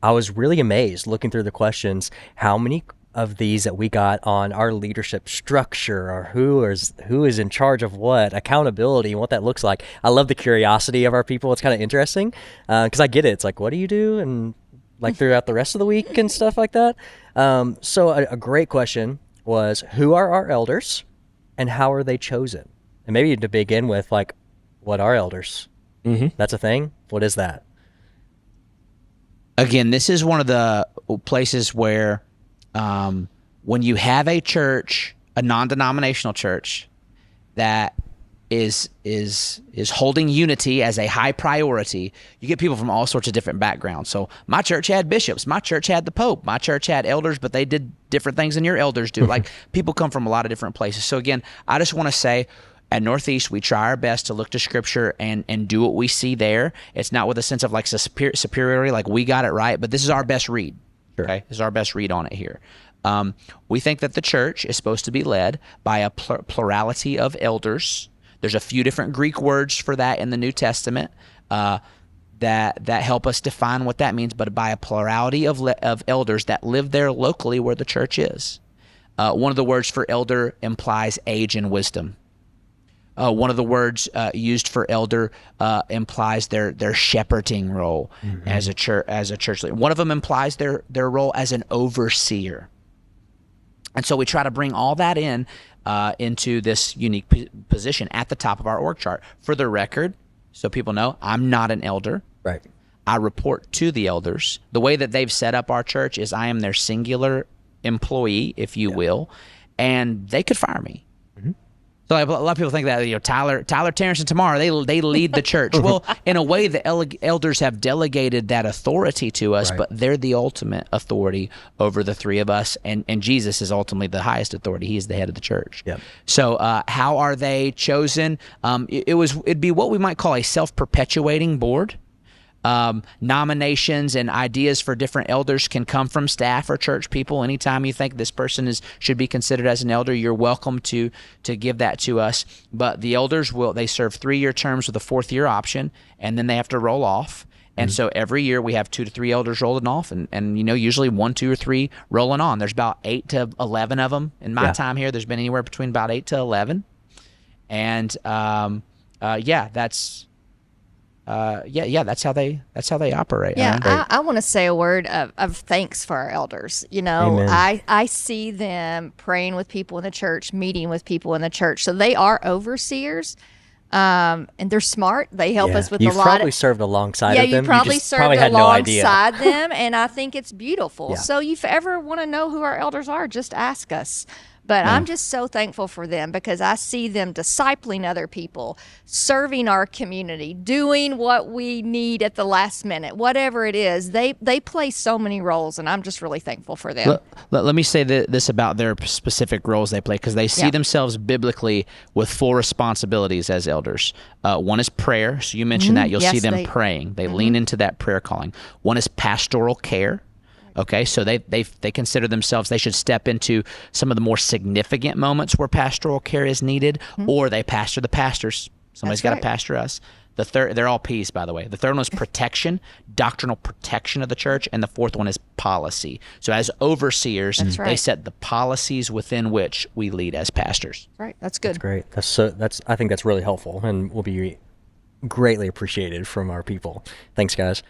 I was really amazed looking through the questions how many of these that we got on our leadership structure, or who is in charge of what, accountability, and what that looks like. I love the curiosity of our people. It's kind of interesting because I get it. It's like, what do you do? And like throughout the rest of the week and stuff like that. So a great question was, who are our elders and how are they chosen? And maybe to begin with, like, what are elders? That's a thing. What is that? Again, this is one of the places where when you have a church, a non-denominational church that is holding unity as a high priority, you get people from all sorts of different backgrounds. So my church had bishops, my church had the Pope, my church had elders, but they did different things than your elders do. Like, people come from a lot of different places. So again, I just want to say, at Northeast, we try our best to look to Scripture and do what we see there. It's not with a sense of like superiority, like we got it right, but this is our best read. Sure. Okay, this is our best read on it here. We think that the church is supposed to be led by a plurality of elders. There's a few different Greek words for that in the New Testament that help us define what that means, but by a plurality of elders that live there locally where the church is. One of the words for elder implies age and wisdom. One of the words used for elder implies their shepherding role as a church leader. One of them implies their role as an overseer. And so we try to bring all that into this unique position at the top of our org chart. For the record, so people know, I'm not an elder. Right. I report to the elders. The way that they've set up our church is I am their singular employee, if you will, and they could fire me. So a lot of people think that, Tyler, Terrence, and Tamara, they lead the church. Well, in a way, the elders have delegated that authority to us, but they're the ultimate authority over the three of us, and Jesus is ultimately the highest authority. He is the head of the church. Yep. So how are they chosen? It'd be what we might call a self-perpetuating board. Nominations and ideas for different elders can come from staff or church people. Anytime you think this person should be considered as an elder, you're welcome to give that to us. But the elders they serve 3-year terms with a 4th-year option, and then they have to roll off. And so every year we have 2 to 3 elders rolling off, and usually 1, 2, or 3 rolling on. There's about 8 to 11 of them. In my time here, there's been anywhere between about 8 to 11. And that's how they operate. Yeah, I want to say a word of thanks for our elders. Amen. I see them praying with people in the church, meeting with people in the church. So they are overseers, and they're smart. They help us with a lot. You've probably served alongside of them. You probably served had no idea. alongside them, and I think it's beautiful. Yeah. So if you ever want to know who our elders are, just ask us. But I'm just so thankful for them because I see them discipling other people, serving our community, doing what we need at the last minute, whatever it is. They play so many roles, and I'm just really thankful for them. Let me say this about their specific roles they play, because they see themselves biblically with full responsibilities as elders. One is prayer. So you mentioned that. You'll see them praying. They lean into that prayer calling. One is pastoral care. Okay, so they consider themselves, they should step into some of the more significant moments where pastoral care is needed, or they pastor the pastors. Somebody's got to pastor us. The third, they're all P's, by the way. The third one is protection, doctrinal protection of the church, and the fourth one is policy. So as overseers, they set the policies within which we lead as pastors. Right, that's good. That's great. I think that's really helpful and will be greatly appreciated from our people. Thanks, guys.